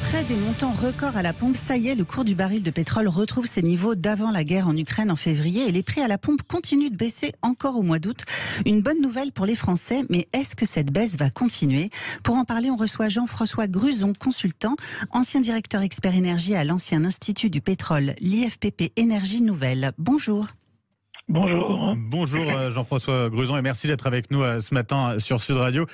Après des montants records à la pompe, ça y est, le cours du baril de pétrole retrouve ses niveaux d'avant la guerre en Ukraine en février et les prix à la pompe continuent de baisser encore au mois d'août. Une bonne nouvelle pour les Français, mais est-ce que cette baisse va continuer? Pour en parler, on reçoit Jean-François Gruson, consultant, ancien directeur expert énergie à l'ancien Institut du pétrole, l'IFPP Énergie Nouvelle. Bonjour. Bonjour. Bonjour Jean-François Gruson et merci d'être avec nous ce matin sur Sud Radio.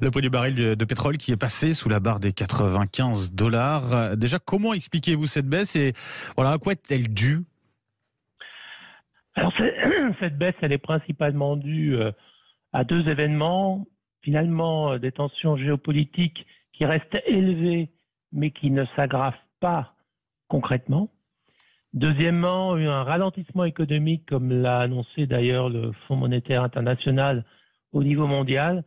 Le prix du baril de pétrole qui est passé sous la barre des $95. Déjà, comment expliquez-vous cette baisse et voilà, à quoi est-elle due? Alors cette baisse, elle est principalement due à deux événements. Finalement, des tensions géopolitiques qui restent élevées mais qui ne s'aggravent pas concrètement. Deuxièmement, un ralentissement économique, comme l'a annoncé d'ailleurs le Fonds monétaire international au niveau mondial,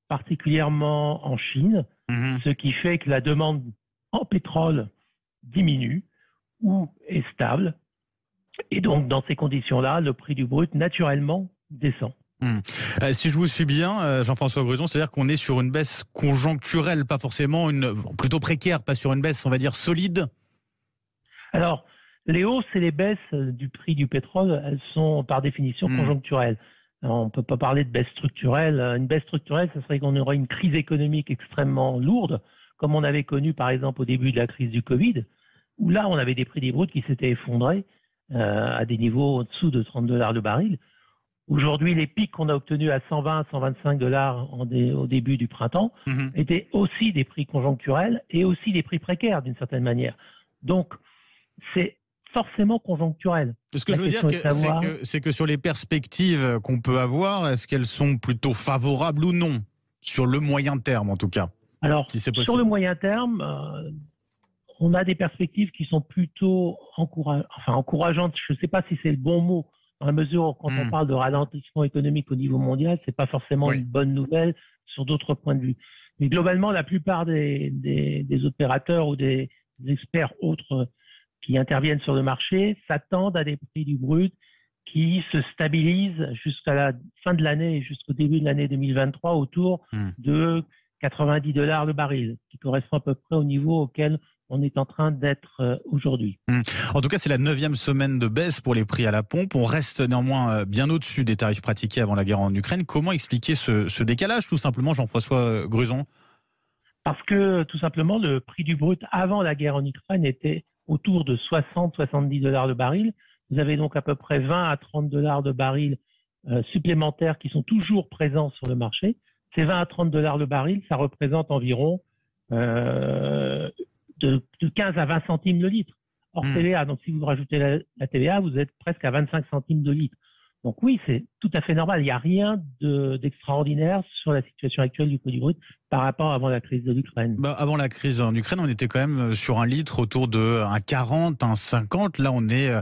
particulièrement en Chine, ce qui fait que la demande en pétrole diminue ou est stable. Et donc, dans ces conditions-là, le prix du brut, naturellement, descend. Si je vous suis bien, Jean-François Gruson, c'est-à-dire qu'on est sur une baisse conjoncturelle, pas forcément plutôt précaire, pas sur une baisse, on va dire, solide? Alors, les hausses et les baisses du prix du pétrole, elles sont par définition conjoncturelles. Alors, on ne peut pas parler de baisse structurelle. Une baisse structurelle, ce serait qu'on aurait une crise économique extrêmement lourde, comme on avait connu par exemple au début de la crise du Covid, où là on avait des prix des bruts qui s'étaient effondrés à des niveaux au-dessous de $30 le baril. Aujourd'hui, les pics qu'on a obtenus à 120, $125 au début du printemps étaient aussi des prix conjoncturels et aussi des prix précaires d'une certaine manière. Donc, c'est forcément conjoncturel. Ce que je veux dire, c'est que sur les perspectives qu'on peut avoir, est-ce qu'elles sont plutôt favorables ou non? Sur le moyen terme, en tout cas. Alors, si c'est possible. Sur le moyen terme, on a des perspectives qui sont plutôt encourageantes. Je ne sais pas si c'est le bon mot, dans la mesure où quand on parle de ralentissement économique au niveau mondial, c'est pas forcément une bonne nouvelle sur d'autres points de vue. Mais globalement, la plupart des opérateurs ou des experts autres qui interviennent sur le marché s'attendent à des prix du brut qui se stabilisent jusqu'à la fin de l'année et jusqu'au début de l'année 2023 autour de $90 le baril, qui correspond à peu près au niveau auquel on est en train d'être aujourd'hui. En tout cas, c'est la 9e semaine de baisse pour les prix à la pompe. On reste néanmoins bien au-dessus des tarifs pratiqués avant la guerre en Ukraine. Comment expliquer ce décalage, tout simplement, Jean-François Gruson? Parce que, tout simplement, le prix du brut avant la guerre en Ukraine était autour de $60-70 le baril. Vous avez donc à peu près $20 à $30 de baril supplémentaires qui sont toujours présents sur le marché. Ces $20 à $30 le baril, ça représente environ de 15 à 20 centimes le litre. Hors TVA, donc si vous rajoutez la TVA, vous êtes presque à 25 centimes de litre. Donc oui, c'est tout à fait normal. Il n'y a rien d'extraordinaire sur la situation actuelle du prix du brut par rapport à avant la crise de l'Ukraine. Avant la crise en Ukraine, on était quand même sur un litre autour de 1,40, 1,50. Là, on est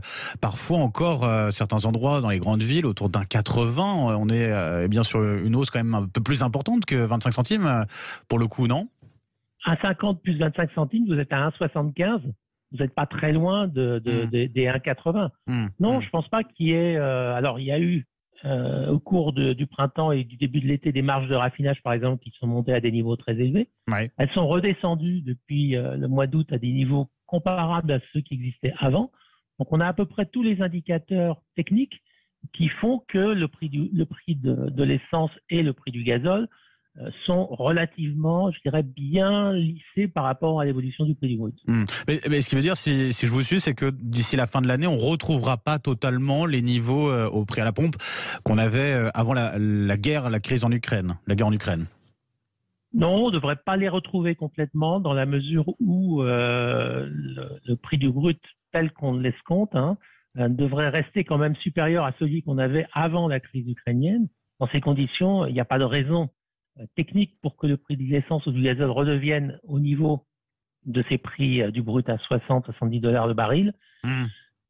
parfois encore, certains endroits dans les grandes villes, autour d'1,80. On est bien sur une hausse quand même un peu plus importante que 25 centimes, pour le coup, non? 1,50 plus 25 centimes, vous êtes à 1,75. Vous n'êtes pas très loin des 1,80. Non, je pense pas qu'il y ait... alors, il y a eu au cours du printemps et du début de l'été des marges de raffinage, par exemple, qui sont montées à des niveaux très élevés. Ouais. Elles sont redescendues depuis le mois d'août à des niveaux comparables à ceux qui existaient avant. Donc, on a à peu près tous les indicateurs techniques qui font que le prix de l'essence et le prix du gazole sont relativement, je dirais, bien lissés par rapport à l'évolution du prix du brut. Mais ce qui veut dire, si je vous suis, c'est que d'ici la fin de l'année, on ne retrouvera pas totalement les niveaux au prix à la pompe qu'on avait avant la guerre, la crise en Ukraine, la guerre en Ukraine. Non, on ne devrait pas les retrouver complètement dans la mesure où le prix du brut tel qu'on l'escompte devrait rester quand même supérieur à celui qu'on avait avant la crise ukrainienne. Dans ces conditions, il n'y a pas de raison technique pour que le prix de l'essence ou du gazole redevienne au niveau de ces prix du brut à 60-70 $ le baril.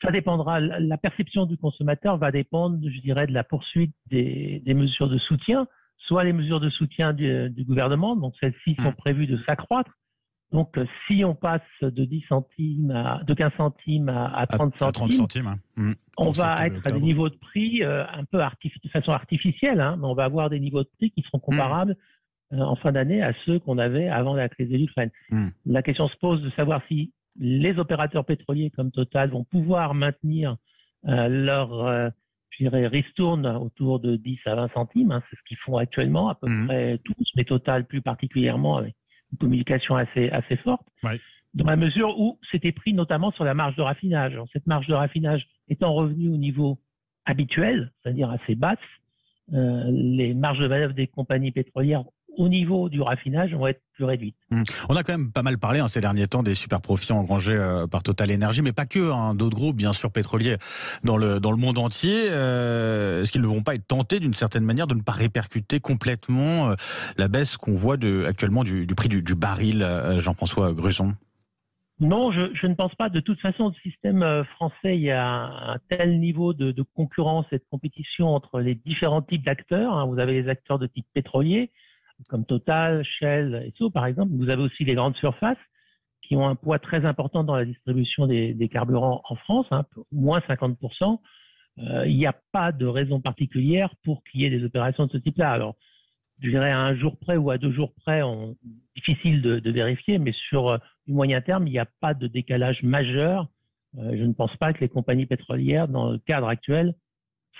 Ça dépendra, la perception du consommateur va dépendre, je dirais, de la poursuite des mesures de soutien, soit les mesures de soutien du gouvernement, donc celles-ci sont prévues de s'accroître. Donc, si on passe de 15 centimes à 30 centimes, on va être à des niveaux de prix un peu de façon artificielle, mais on va avoir des niveaux de prix qui seront comparables en fin d'année à ceux qu'on avait avant la crise de l'Ukraine. La question se pose de savoir si les opérateurs pétroliers comme Total vont pouvoir maintenir leur je dirais, ristourne autour de 10 à 20 centimes. Hein, c'est ce qu'ils font actuellement, à peu près tous, mais Total plus particulièrement, avec une communication assez forte, dans la mesure où c'était pris notamment sur la marge de raffinage. Alors, cette marge de raffinage étant revenue au niveau habituel, c'est-à-dire assez basse, les marges de manœuvre des compagnies pétrolières au niveau du raffinage vont être plus réduites. On a quand même pas mal parlé ces derniers temps des super profits engrangés par Total Energy, mais pas que, d'autres groupes bien sûr pétroliers dans le monde entier. Est-ce qu'ils ne vont pas être tentés d'une certaine manière de ne pas répercuter complètement la baisse qu'on voit actuellement du prix du baril, Jean-François Gruson? Non, je ne pense pas. De toute façon, le système français, il y a un tel niveau de concurrence et de compétition entre les différents types d'acteurs. Hein. Vous avez les acteurs de type pétrolier, comme Total, Shell, Esso par exemple. Vous avez aussi les grandes surfaces qui ont un poids très important dans la distribution des carburants en France, hein, moins 50%. Il n'y a pas de raison particulière pour qu'il y ait des opérations de ce type-là. Alors, je dirais à 1 jour près ou à 2 jours près, difficile de vérifier, mais sur du moyen terme, il n'y a pas de décalage majeur. Je ne pense pas que les compagnies pétrolières, dans le cadre actuel,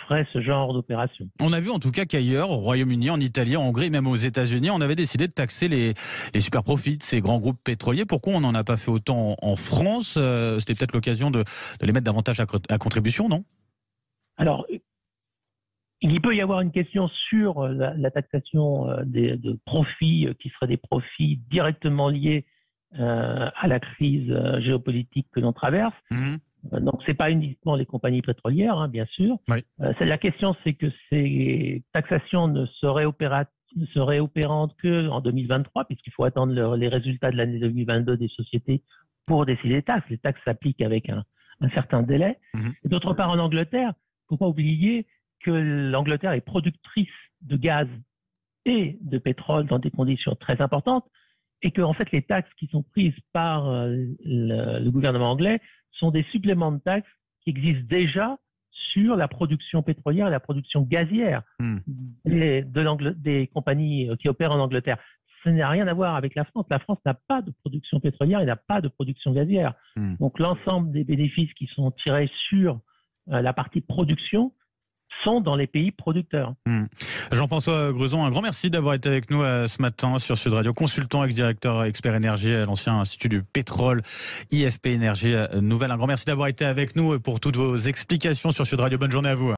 ferait ce genre d'opération. On a vu en tout cas qu'ailleurs, au Royaume-Uni, en Italie, en Hongrie, même aux États-Unis, on avait décidé de taxer les super profits de ces grands groupes pétroliers. Pourquoi on n'en a pas fait autant en France? C'était peut-être l'occasion de les mettre davantage à contribution, non? Alors, il peut y avoir une question sur la taxation de profits qui seraient des profits directement liés à la crise géopolitique que l'on traverse. Donc, c'est pas uniquement les compagnies pétrolières, hein, bien sûr. La question, c'est que ces taxations ne seraient opérantes qu'en 2023, puisqu'il faut attendre les résultats de l'année 2022 des sociétés pour décider des taxes. Les taxes s'appliquent avec un certain délai. Et d'autre part, en Angleterre, il ne faut pas oublier que l'Angleterre est productrice de gaz et de pétrole dans des conditions très importantes, et que en fait les taxes qui sont prises par le gouvernement anglais sont des suppléments de taxes qui existent déjà sur la production pétrolière et la production gazière des compagnies qui opèrent en Angleterre. Ça n'a rien à voir avec la France. La France n'a pas de production pétrolière et n'a pas de production gazière. Donc l'ensemble des bénéfices qui sont tirés sur la partie production sont dans les pays producteurs. Jean-François Gruson, un grand merci d'avoir été avec nous ce matin sur Sud Radio, consultant, ex-directeur expert énergie à l'ancien Institut du pétrole, IFP Énergie Nouvelle. Un grand merci d'avoir été avec nous et pour toutes vos explications sur Sud Radio. Bonne journée à vous.